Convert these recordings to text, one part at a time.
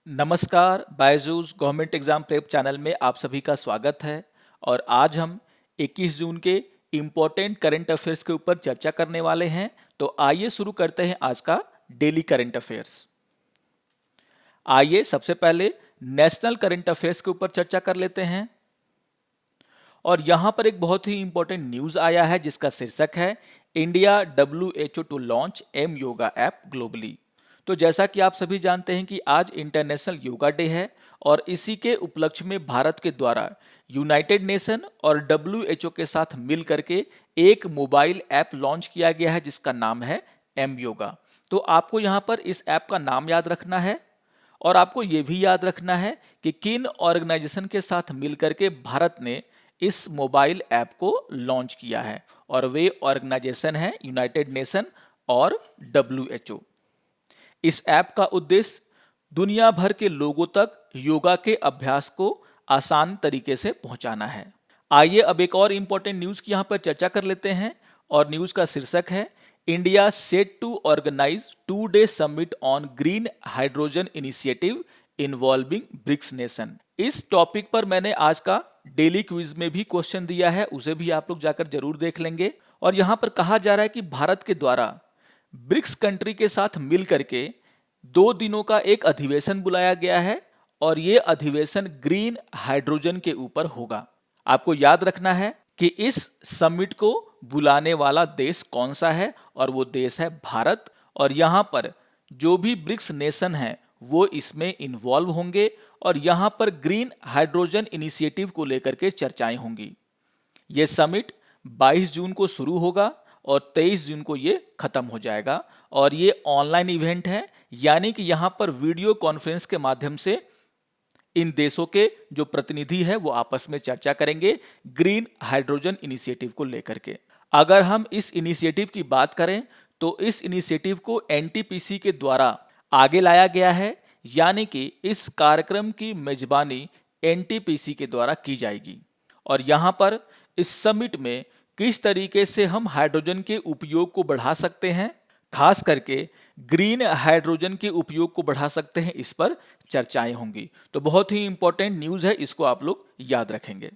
नमस्कार, Byju's government exam prep channel में आप सभी का स्वागत है। और आज हम 21 जून के इम्पोर्टेंट करंट अफेयर्स के ऊपर चर्चा करने वाले हैं। तो आइए शुरू करते हैं आज का डेली करंट अफेयर्स। आइए सबसे पहले नेशनल करंट अफेयर्स के ऊपर चर्चा कर लेते हैं। और यहाँ पर एक बहुत ही इंपॉर्टेंट न्यूज आया है जिसका शीर्षक है India WHO to launch M yoga app globally. तो जैसा कि आप सभी जानते हैं कि आज इंटरनेशनल योगा डे है और इसी के उपलक्ष्य में भारत के द्वारा यूनाइटेड नेशन और WHO के साथ मिल करके एक मोबाइल ऐप लॉन्च किया गया है जिसका नाम है एम योगा। तो आपको यहाँ पर इस ऐप का नाम याद रखना है और आपको ये भी याद रखना है कि किन ऑर्गेनाइजेशन के साथ मिलकर के भारत ने इस मोबाइल ऐप को लॉन्च किया है। और वे ऑर्गेनाइजेशन है यूनाइटेड नेशन और WHO। इस ऐप का उद्देश्य दुनिया भर के लोगों तक योगा के अभ्यास को आसान तरीके से पहुंचाना है। आइए अब एक और इंपॉर्टेंट न्यूज की यहां पर चर्चा कर लेते हैं और न्यूज का शीर्षक है India set to organise 2-day summit on green hydrogen initiative involving BRICS nation. इस टॉपिक पर मैंने आज का डेली क्विज में भी क्वेश्चन दिया है, उसे भी आप लोग जाकर जरूर देख लेंगे। और यहां पर कहा जा रहा है कि भारत के द्वारा ब्रिक्स कंट्री के साथ मिल करके 2 दिनों का एक अधिवेशन बुलाया गया है और ये अधिवेशन ग्रीन हाइड्रोजन के ऊपर होगा। आपको याद रखना है कि इस समिट को बुलाने वाला देश कौन सा है और वो देश है भारत। और यहां पर जो भी ब्रिक्स नेशन है वो इसमें इन्वॉल्व होंगे और यहां पर ग्रीन हाइड्रोजन इनिशिएटिव को लेकर के चर्चाएं होंगी। ये समिट 22 जून को शुरू होगा और 23 जून को ये खत्म हो जाएगा। और ये ऑनलाइन इवेंट है, यानी कि यहां पर वीडियो कॉन्फ्रेंस के माध्यम से इन देशों के जो प्रतिनिधि है वो आपस में चर्चा करेंगे ग्रीन हाइड्रोजन इनिशिएटिव को लेकर के। अगर हम इस इनिशिएटिव की बात करें तो इस इनिशिएटिव को NTPC के द्वारा आगे लाया गया है, यानी कि इस कार्यक्रम की मेजबानी NTPC के द्वारा की जाएगी। और यहां पर इस समिट में किस तरीके से हम हाइड्रोजन के उपयोग को बढ़ा सकते हैं, खास करके ग्रीन हाइड्रोजन के उपयोग को बढ़ा सकते हैं, इस पर चर्चाएं होंगी। तो बहुत ही इंपॉर्टेंट न्यूज है, इसको आप लोग याद रखेंगे।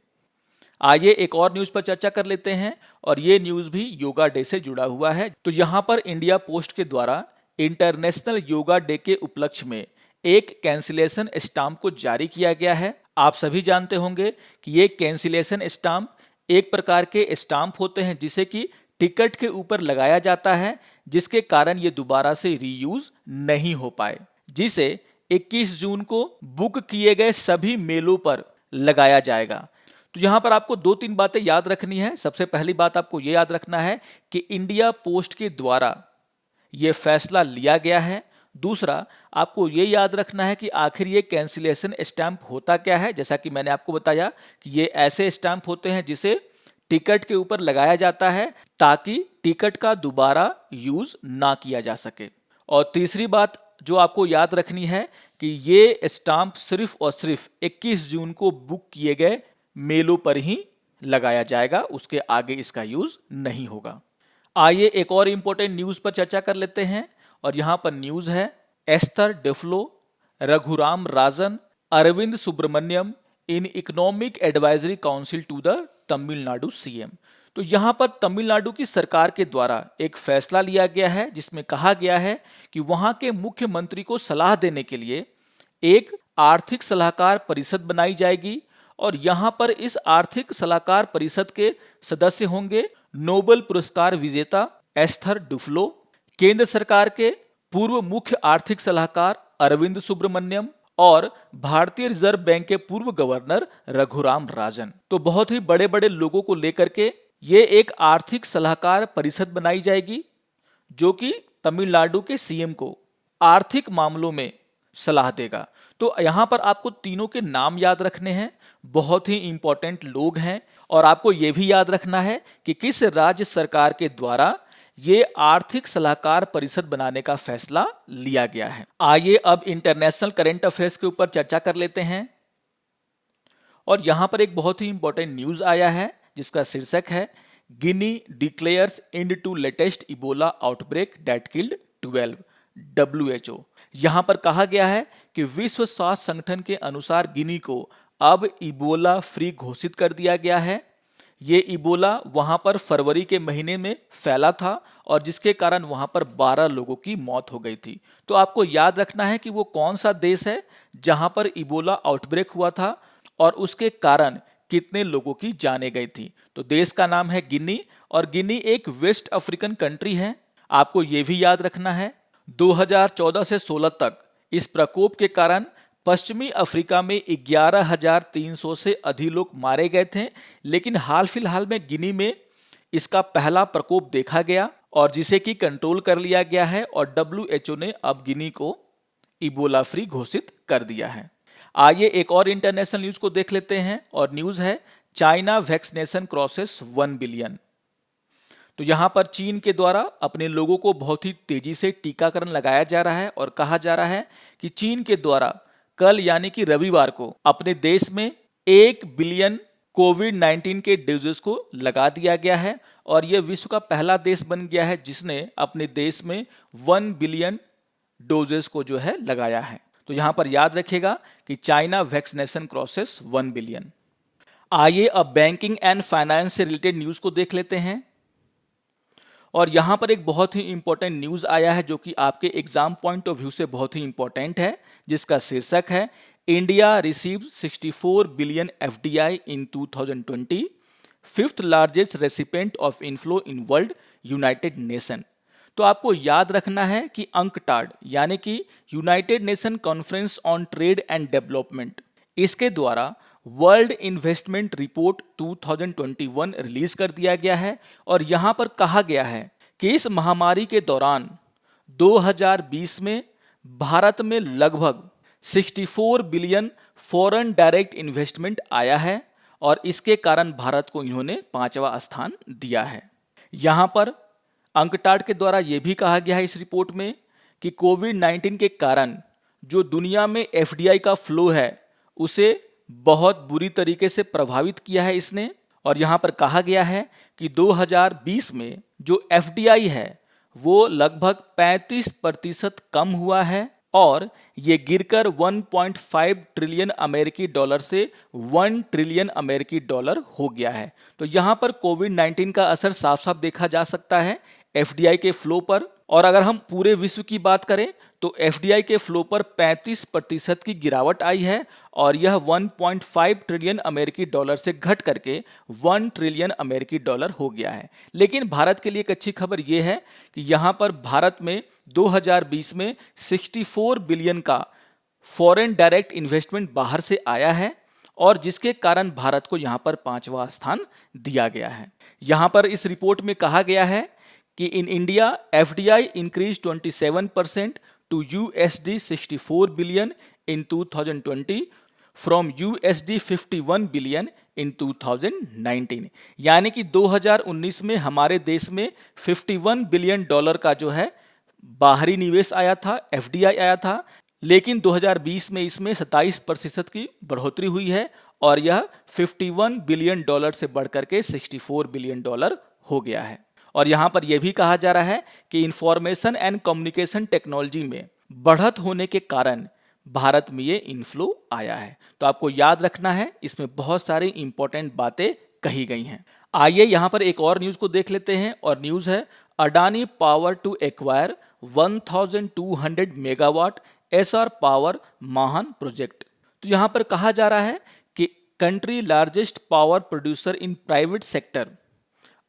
आइए एक और न्यूज पर चर्चा कर लेते हैं और ये न्यूज भी योगा डे से जुड़ा हुआ है। तो यहां पर इंडिया पोस्ट के द्वारा इंटरनेशनल योगा डे के उपलक्ष्य में एक कैंसिलेशन स्टाम्प को जारी किया गया है। आप सभी जानते होंगे कि ये कैंसिलेशन स्टाम्प एक प्रकार के स्टाम्प होते हैं जिसे कि टिकट के ऊपर लगाया जाता है, जिसके कारण ये दोबारा से रीयूज नहीं हो पाए, जिसे 21 जून को बुक किए गए सभी मेलों पर लगाया जाएगा। तो यहां पर आपको 2-3 बातें याद रखनी है। सबसे पहली बात आपको यह याद रखना है कि इंडिया पोस्ट के द्वारा यह फैसला लिया गया है। दूसरा, आपको यह याद रखना है कि आखिर ये कैंसिलेशन स्टैंप होता क्या है। जैसा कि मैंने आपको बताया कि ये ऐसे स्टैंप होते हैं जिसे टिकट के ऊपर लगाया जाता है ताकि टिकट का दोबारा यूज ना किया जा सके। और तीसरी बात जो आपको याद रखनी है कि ये स्टाम्प सिर्फ और सिर्फ 21 जून को बुक किए गए मेलों पर ही लगाया जाएगा, उसके आगे इसका यूज नहीं होगा। आइए एक और इंपॉर्टेंट न्यूज पर चर्चा कर लेते हैं और यहां पर न्यूज है Esther Duflo, Raghuram Rajan, Arvind Subramanian in economic advisory council to the Tamil CM। तो यहां पर तमिलनाडु की सरकार के द्वारा एक फैसला लिया गया है जिसमें कहा गया है कि वहां के मुख्यमंत्री को सलाह देने के लिए एक आर्थिक सलाहकार परिषद बनाई जाएगी और यहां पर इस आर्थिक सलाहकार परिषद के सदस्य होंगे नोबेल पुरस्कार विजेता एस्थर डुफ्लो, केंद्र सरकार के पूर्व मुख्य आर्थिक सलाहकार अरविंद सुब्रमण्यम और भारतीय रिजर्व बैंक के पूर्व गवर्नर रघुराम राजन। तो बहुत ही बड़े बड़े लोगों को लेकर के ये एक आर्थिक सलाहकार परिषद बनाई जाएगी जो कि तमिलनाडु के CM को आर्थिक मामलों में सलाह देगा। तो यहां पर आपको तीनों के नाम याद रखने हैं, बहुत ही इंपॉर्टेंट लोग हैं। और आपको यह भी याद रखना है कि किस राज्य सरकार के द्वारा ये आर्थिक सलाहकार परिषद बनाने का फैसला लिया गया है। आइए अब इंटरनेशनल करंट अफेयर्स के ऊपर चर्चा कर लेते हैं और यहां पर एक बहुत ही इंपॉर्टेंट न्यूज आया है जिसका शीर्षक है Guinea declares end to latest Ebola outbreak that killed 12 WHO। यहां पर कहा गया है कि कि विश्व स्वास्थ्य संगठन के अनुसार गिनी को अब इबोला फ्री घोषित कर दिया गया है। ये इबोला वहां पर फरवरी के महीने में फैला था और जिसके कारण वहां पर 12 लोगों की मौत हो गई थी। तो आपको याद रखना है कि वो कौन सा देश है जहां पर इबोला आउटब्रेक हुआ था और उसके कारण कितने लोगों की जानें गई थी। तो देश का नाम है गिनी और गिनी एक वेस्ट अफ्रीकन कंट्री है। आपको ये भी याद रखना है 2014 से 16 तक इस प्रकोप के कारण पश्चिमी अफ्रीका में 11,300 से अधिक लोग मारे गए थे, लेकिन हाल फिलहाल में गिनी में इसका पहला प्रकोप देखा गया और जिसे कि कंट्रोल कर लिया गया है और WHO ने अब गिनी को इबोला फ्री घोषित कर दिया है। आइए एक और इंटरनेशनल न्यूज को देख लेते हैं और न्यूज है चाइना वैक्सीनेशन क्रॉसेस 1 बिलियन। तो यहां पर चीन के द्वारा अपने लोगों को बहुत ही तेजी से टीकाकरण लगाया जा रहा है और कहा जा रहा है कि चीन के द्वारा कल यानी कि रविवार को अपने देश में 1 बिलियन कोविड-19 के डोजेस को लगा दिया गया है और यह विश्व का पहला देश बन गया है जिसने अपने देश में 1 बिलियन डोजेस को जो है लगाया है। तो यहां पर याद रखिएगा कि चाइना वैक्सीनेशन क्रॉसेस 1 बिलियन। आइए अब बैंकिंग एंड फाइनेंस से रिलेटेड न्यूज को देख लेते हैं और यहां पर एक बहुत ही इंपॉर्टेंट न्यूज आया है जो कि आपके एग्जाम पॉइंट ऑफ व्यू से बहुत ही इंपॉर्टेंट है, जिसका शीर्षक है India received 64 billion FDI in 2020, fifth largest recipient of inflow in world United nation. तो आपको याद रखना है कि अंकटाड यानी कि United nation conference on trade and development, इसके द्वारा वर्ल्ड इन्वेस्टमेंट रिपोर्ट 2021 रिलीज कर दिया गया है और यहां पर कहा गया है कि इस महामारी के दौरान 2020 में भारत में लगभग 64 बिलियन फॉरेन डायरेक्ट इन्वेस्टमेंट आया है और इसके कारण भारत को इन्होंने 5वां स्थान दिया है। यहां पर अंकटाड के द्वारा यह भी कहा गया है इस रिपोर्ट में कि कोविड-19 के कारण जो दुनिया में FDI का फ्लो है उसे बहुत बुरी तरीके से प्रभावित किया है इसने और यहां पर कहा गया है कि 2020 में जो FDI है वो लगभग 35% कम हुआ है और ये गिरकर 1.5 ट्रिलियन अमेरिकी डॉलर से 1 ट्रिलियन अमेरिकी डॉलर हो गया है। तो यहां पर कोविड-19 का असर साफ साफ देखा जा सकता है FDI के फ्लो पर और अगर हम पूरे विश्व की बात करें तो FDI के फ्लो पर 35% की गिरावट आई है और यह 1.5 ट्रिलियन अमेरिकी डॉलर से घट करके 1 ट्रिलियन अमेरिकी डॉलर हो गया है। लेकिन भारत के लिए एक अच्छी खबर यह है कि यहाँ पर भारत में 2020 में 64 बिलियन का फॉरेन डायरेक्ट इन्वेस्टमेंट बाहर से आया है और जिसके कारण भारत को यहाँ पर 5वां स्थान दिया गया है। यहाँ पर इस रिपोर्ट में कहा गया है कि in India FDI increase 27% to USD 64 billion in 2020 from USD 51 billion in 2019। यानी कि 2019 में हमारे देश में 51 बिलियन डॉलर का जो है बाहरी निवेश आया था, FDI आया था, लेकिन 2020 में इसमें 27% की बढ़ोतरी हुई है और यह 51 बिलियन डॉलर से बढ़कर के 64 बिलियन डॉलर हो गया है। और यहां पर यह भी कहा जा रहा है कि इंफॉर्मेशन एंड कम्युनिकेशन टेक्नोलॉजी में बढ़त होने के कारण भारत में ये इनफ्लो आया है। तो आपको याद रखना है, इसमें बहुत सारी इंपॉर्टेंट बातें कही गई हैं। आइए यहां पर एक और न्यूज को देख लेते हैं और न्यूज है Adani power to acquire 1200 megawatt SR power Mahan project. तो यहां पर कहा जा रहा है कि country largest power producer in private sector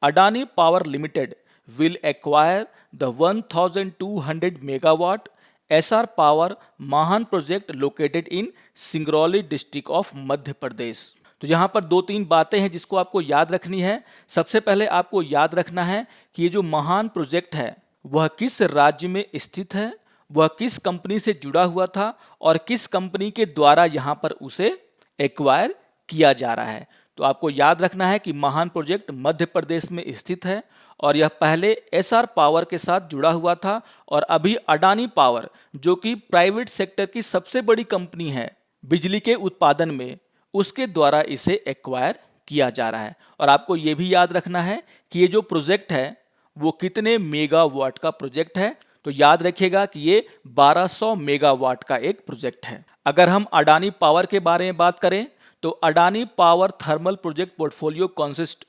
Adani Power Limited will acquire the 1200 megawatt SR Power Mahan project located in Singrauli district of Madhya Pradesh. तो यहाँ पर 2-3 बातें हैं जिसको आपको याद रखनी है। सबसे पहले आपको याद रखना है कि ये जो महान प्रोजेक्ट है वह किस राज्य में स्थित है, वह किस कंपनी से जुड़ा हुआ था और किस कंपनी के द्वारा यहाँ पर उसे एक्वायर किया जा रहा है। तो आपको याद रखना है कि महान प्रोजेक्ट मध्य प्रदेश में स्थित है और यह पहले SR पावर के साथ जुड़ा हुआ था और अभी अडानी पावर जो कि प्राइवेट सेक्टर की सबसे बड़ी कंपनी है बिजली के उत्पादन में, उसके द्वारा इसे एक्वायर किया जा रहा है। और आपको यह भी याद रखना है कि ये जो प्रोजेक्ट है वो कितने मेगावाट का प्रोजेक्ट है। तो याद रखिएगा कि ये 1200 मेगावाट का एक प्रोजेक्ट है। अगर हम अडानी पावर के बारे में बात करें तो Adani power thermal project portfolio consist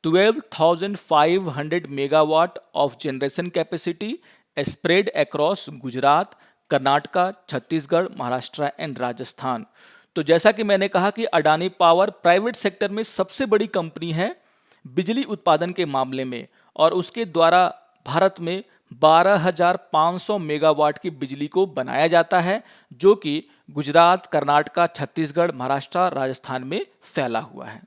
12,500 megawatt of generation capacity spread across Gujarat, Karnataka, Chhattisgarh, Maharashtra and Rajasthan. तो जैसा कि मैंने कहा कि अडानी पावर प्राइवेट सेक्टर में सबसे बड़ी कंपनी है बिजली उत्पादन के मामले में, और उसके द्वारा भारत में 12,500 मेगावाट की बिजली को बनाया जाता है, जो कि गुजरात, कर्नाटका, छत्तीसगढ़, महाराष्ट्र, राजस्थान में फैला हुआ है।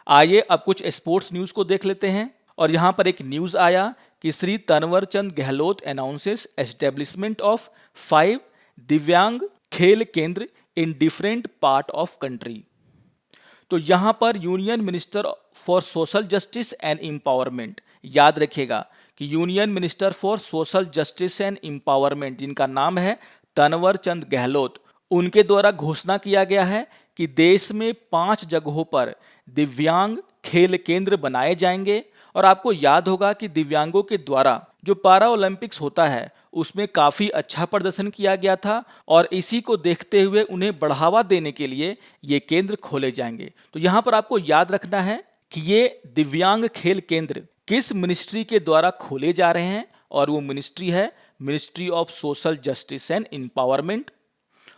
आइए अब कुछ स्पोर्ट्स न्यूज़ को देख लेते हैं। और यहाँ पर एक न्यूज़ आया कि Shri Tanwar Chand Gehlot announces establishment of 5 दिव्यांग खेल केंद्र in different part of country. तो यहाँ पर union minister for social justice and empowerment, याद रखिएगा कि union minister for social justice and empowerment, जिनका नाम है तनवर चंद गहलोत, उनके द्वारा घोषणा किया गया है कि देश में 5 जगहों पर दिव्यांग खेल केंद्र बनाए जाएंगे। और आपको याद होगा कि दिव्यांगों के द्वारा जो पैरा ओलंपिक्स होता है उसमें काफ़ी अच्छा प्रदर्शन किया गया था, और इसी को देखते हुए उन्हें बढ़ावा देने के लिए ये केंद्र खोले जाएंगे। तो यहाँ पर आपको याद रखना है कि ये दिव्यांग खेल केंद्र किस मिनिस्ट्री के द्वारा खोले जा रहे हैं, और वो मिनिस्ट्री है ministry of social justice and empowerment.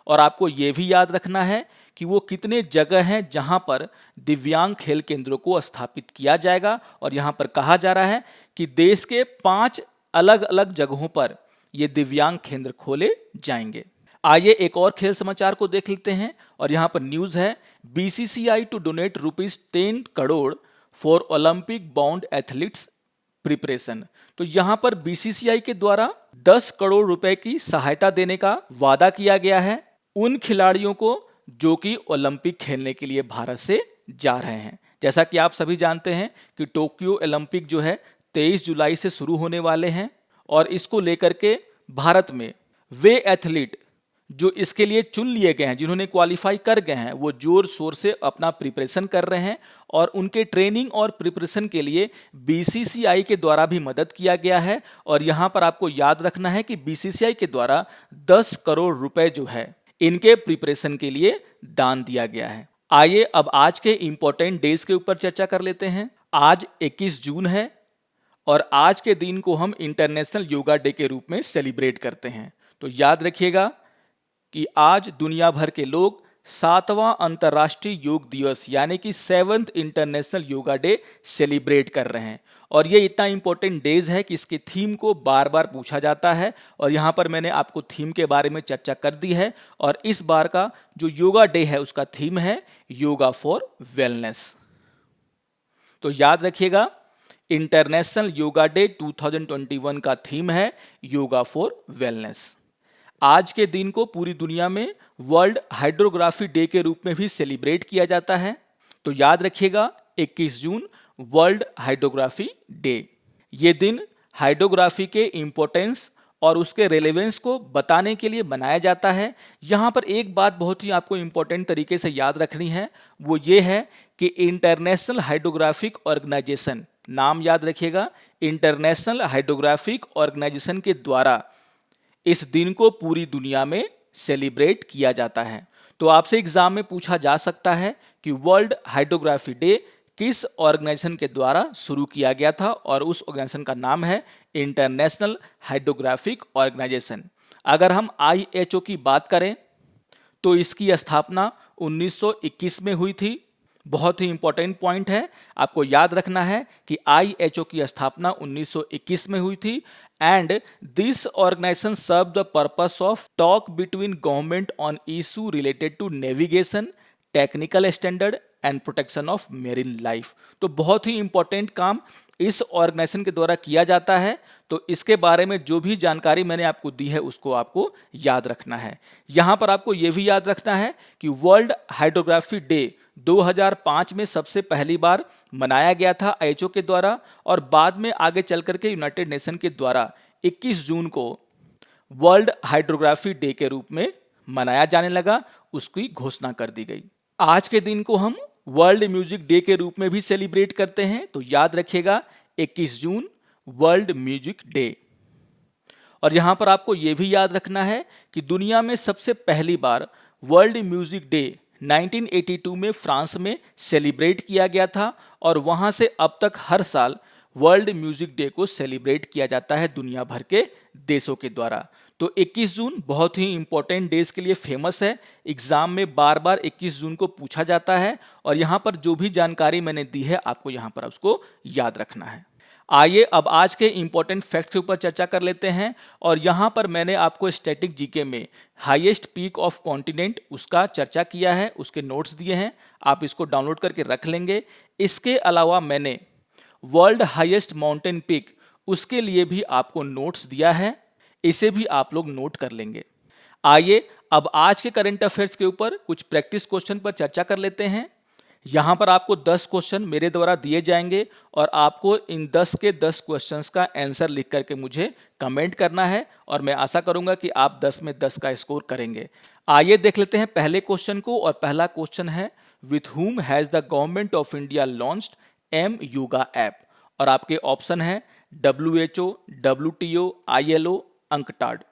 और आपको ये भी याद रखना है कि वो कितने जगह हैं जहां पर दिव्यांग खेल केंद्रों को स्थापित किया जाएगा। और यहां पर कहा जा रहा है कि देश के 5 अलग अलग जगहों पर ये दिव्यांग केंद्र खोले जाएंगे। आइए एक और खेल समाचार को देख लेते हैं। और यहां पर न्यूज़ है BCCI to donate ₹10 crore for Olympic bound athletes preparation. तो यहां पर बीसीसीआई के द्वारा 10 करोड़ रुपए की सहायता देने का वादा किया गया है उन खिलाड़ियों को जो कि ओलंपिक खेलने के लिए भारत से जा रहे हैं। जैसा कि आप सभी जानते हैं कि टोक्यो ओलंपिक जो है 23 जुलाई से शुरू होने वाले हैं, और इसको लेकर के भारत में वे एथलीट जो इसके लिए चुन लिए गए हैं, जिन्होंने क्वालिफाई कर गए हैं, वो जोर शोर से अपना प्रिपरेशन कर रहे हैं। और उनके ट्रेनिंग और प्रिपरेशन के लिए बीसीसीआई के द्वारा भी मदद किया गया है। और यहाँ पर आपको याद रखना है कि बीसीसीआई के द्वारा 10 करोड़ रुपए जो है इनके प्रिपरेशन के लिए दान दिया गया है। आइए अब आज के इंपॉर्टेंट डेज के ऊपर चर्चा कर लेते हैं। आज 21 जून है, और आज के दिन को हम इंटरनेशनल योगा डे के रूप में सेलिब्रेट करते हैं। तो याद रखिएगा कि आज दुनिया भर के लोग 7वां अंतर्राष्ट्रीय योग दिवस यानी कि 7th international yoga day celebrate कर रहे हैं। और ये इतना इंपॉर्टेंट डेज है कि इसके थीम को बार बार पूछा जाता है, और यहाँ पर मैंने आपको थीम के बारे में चर्चा कर दी है। और इस बार का जो योगा डे है उसका थीम है योगा फॉर वेलनेस। तो याद रखिएगा इंटरनेशनल योगा डे 2021 का थीम है योगा फॉर वेलनेस। आज के दिन को पूरी दुनिया में वर्ल्ड हाइड्रोग्राफी डे के रूप में भी सेलिब्रेट किया जाता है। तो याद रखिएगा 21 जून वर्ल्ड हाइड्रोग्राफी डे। ये दिन हाइड्रोग्राफी के इम्पोर्टेंस और उसके रेलेवेंस को बताने के लिए बनाया जाता है। यहाँ पर एक बात बहुत ही आपको इम्पोर्टेंट तरीके से याद रखनी है, वो ये है कि इंटरनेशनल हाइड्रोग्राफिक ऑर्गेनाइजेशन, नाम याद रखिएगा, इंटरनेशनल हाइड्रोग्राफिक ऑर्गेनाइजेशन के द्वारा इस दिन को पूरी दुनिया में सेलिब्रेट किया जाता है। तो आपसे एग्जाम में पूछा जा सकता है कि वर्ल्ड हाइड्रोग्राफी डे किस ऑर्गेनाइजेशन के द्वारा शुरू किया गया था, और उस ऑर्गेनाइजेशन का नाम है इंटरनेशनल हाइड्रोग्राफिक ऑर्गेनाइजेशन। अगर हम IHO की बात करें तो इसकी स्थापना 1921 में हुई थी। बहुत ही इंपॉर्टेंट पॉइंट है, आपको याद रखना है कि IHO की स्थापना 1921 में हुई थी। And this organisation serve the purpose of talk between government on issue related to navigation, technical standard and protection of marine life. तो बहुत ही इंपॉर्टेंट काम इस ऑर्गेनाइजेशन के द्वारा किया जाता है। तो इसके बारे में जो भी जानकारी मैंने आपको दी है उसको आपको याद रखना है। यहाँ पर आपको ये भी याद रखना है कि वर्ल्ड हाइड्रोग्राफी डे 2005 में सबसे पहली बार मनाया गया था IHO के द्वारा, और बाद में आगे चल करके यूनाइटेड नेशन के द्वारा 21 जून को वर्ल्ड हाइड्रोग्राफी डे के रूप में मनाया जाने लगा, उसकी घोषणा कर दी गई। आज के दिन को हम वर्ल्ड म्यूजिक डे के रूप में भी सेलिब्रेट करते हैं। तो याद रखिएगा 21 जून वर्ल्ड म्यूजिक डे। और यहाँ पर आपको ये भी याद रखना है कि दुनिया में सबसे पहली बार वर्ल्ड म्यूजिक डे 1982 में फ्रांस में सेलिब्रेट किया गया था और वहाँ से अब तक हर साल वर्ल्ड म्यूजिक डे को सेलिब्रेट किया जाता है दुनिया भर के देशों के द्वारा। तो 21 जून बहुत ही इंपॉर्टेंट डेज के लिए फेमस है। एग्जाम में बार बार 21 जून को पूछा जाता है और यहाँ पर जो भी जानकारी मैंने दी है आपको यहाँ पर उसको याद रखना है। आइए अब आज के इंपॉर्टेंट फैक्ट के ऊपर चर्चा कर लेते हैं। और यहाँ पर मैंने आपको स्टैटिक जीके में हाईएस्ट पीक ऑफ कॉन्टिनेंट उसका चर्चा किया है, उसके नोट्स दिए हैं, आप इसको डाउनलोड करके रख लेंगे। इसके अलावा मैंने वर्ल्ड हाईएस्ट माउंटेन पीक उसके लिए भी आपको नोट्स दिया है, इसे भी आप लोग नोट कर लेंगे। आइए अब आज के करंट अफेयर्स के ऊपर कुछ प्रैक्टिस क्वेश्चन पर चर्चा कर लेते हैं। यहाँ पर आपको 10 क्वेश्चन मेरे द्वारा दिए जाएंगे और आपको इन 10 के 10 क्वेश्चंस का आंसर लिख करके मुझे कमेंट करना है और मैं आशा करूंगा कि आप 10 में 10 का स्कोर करेंगे। आइए देख लेते हैं पहले क्वेश्चन को। और पहला क्वेश्चन है, with whom has the government of India launched M yoga app. और आपके ऑप्शन है WHO, WTO, ILO, अंकटाड।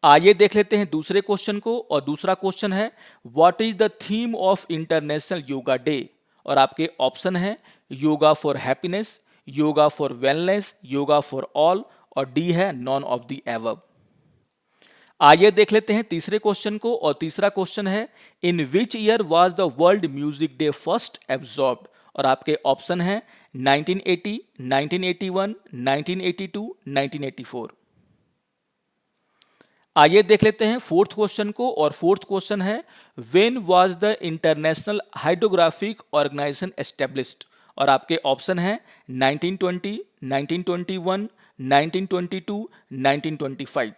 आइए देख लेते हैं दूसरे क्वेश्चन को। और दूसरा क्वेश्चन है, what is the theme of international yoga day. और आपके ऑप्शन है yoga for happiness, yoga for wellness, yoga for all और डी है नॉन ऑफ द एबव। आइए देख लेते हैं तीसरे क्वेश्चन को। और तीसरा क्वेश्चन है, in which year was the world music day first absorbed. और आपके ऑप्शन है 1980, 1981, 1982, 1984। आइए देख लेते हैं फोर्थ क्वेश्चन को। और फोर्थ क्वेश्चन है, when was the international hydrographic organisation established. और आपके ऑप्शन है 1920, 1921, 1922, 1925।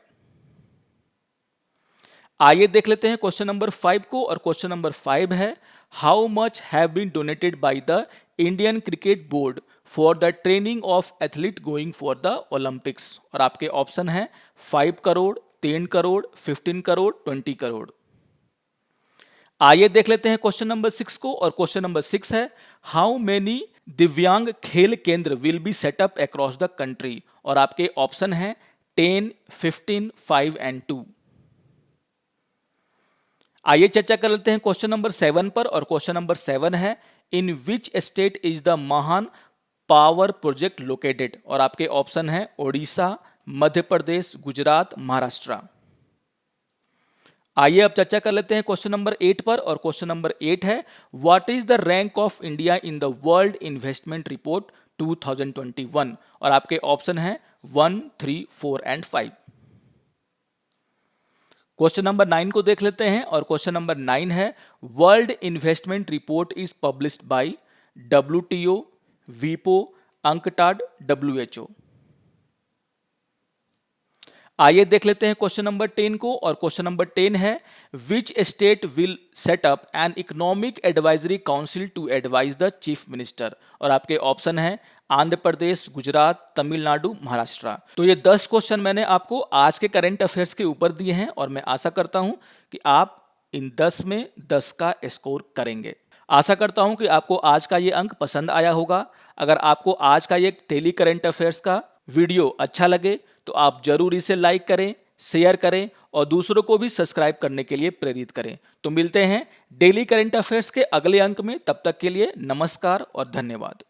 आइए देख लेते हैं क्वेश्चन नंबर 5 को। और क्वेश्चन नंबर 5 है, how much have been donated by the Indian cricket board for the training of athlete going for the Olympics. और आपके ऑप्शन है 5 करोड़, 10 करोड़, 15 करोड़, 20 करोड़। आइए देख लेते हैं क्वेश्चन नंबर 6 को। और क्वेश्चन नंबर 6 है, हाउ मेनी दिव्यांग खेल केंद्र will be set up across the country. और आपके ऑप्शन है 10, 15, 5 एंड 2। आइए चर्चा कर लेते हैं क्वेश्चन नंबर 7 पर। और क्वेश्चन नंबर 7 है, in which state is the महान पावर प्रोजेक्ट लोकेटेड। और आपके ऑप्शन है ओडिशा, मध्य प्रदेश, गुजरात, महाराष्ट्र। आइए अब चर्चा कर लेते हैं क्वेश्चन नंबर 8 पर। और क्वेश्चन नंबर 8 है, what is the rank of India in the world investment report 2021। और आपके ऑप्शन है 1, 3, 4 एंड 5। क्वेश्चन नंबर 9 को देख लेते हैं। और क्वेश्चन नंबर 9 है, world investment report is published by WTO, WIPO, UNCTAD, WHO। आइए देख लेते हैं क्वेश्चन नंबर 10 को। और क्वेश्चन नंबर 10 है, which state will set up an economic advisory council to advise the chief minister. और आपके ऑप्शन है आंध्र प्रदेश, गुजरात, तमिलनाडु, महाराष्ट्र। तो ये 10 क्वेश्चन मैंने आपको आज के करंट अफेयर्स के ऊपर दिए हैं और मैं आशा करता हूं कि आप इन 10 में 10 का स्कोर करेंगे। आशा करता हूं कि आपको आज का ये अंक पसंद आया होगा। अगर आपको आज का ये डेली करंट अफेयर्स का वीडियो अच्छा लगे तो आप जरूर इसे लाइक करें, शेयर करें और दूसरों को भी सब्सक्राइब करने के लिए प्रेरित करें। तो मिलते हैं डेली करंट अफेयर्स के अगले अंक में। तब तक के लिए नमस्कार और धन्यवाद।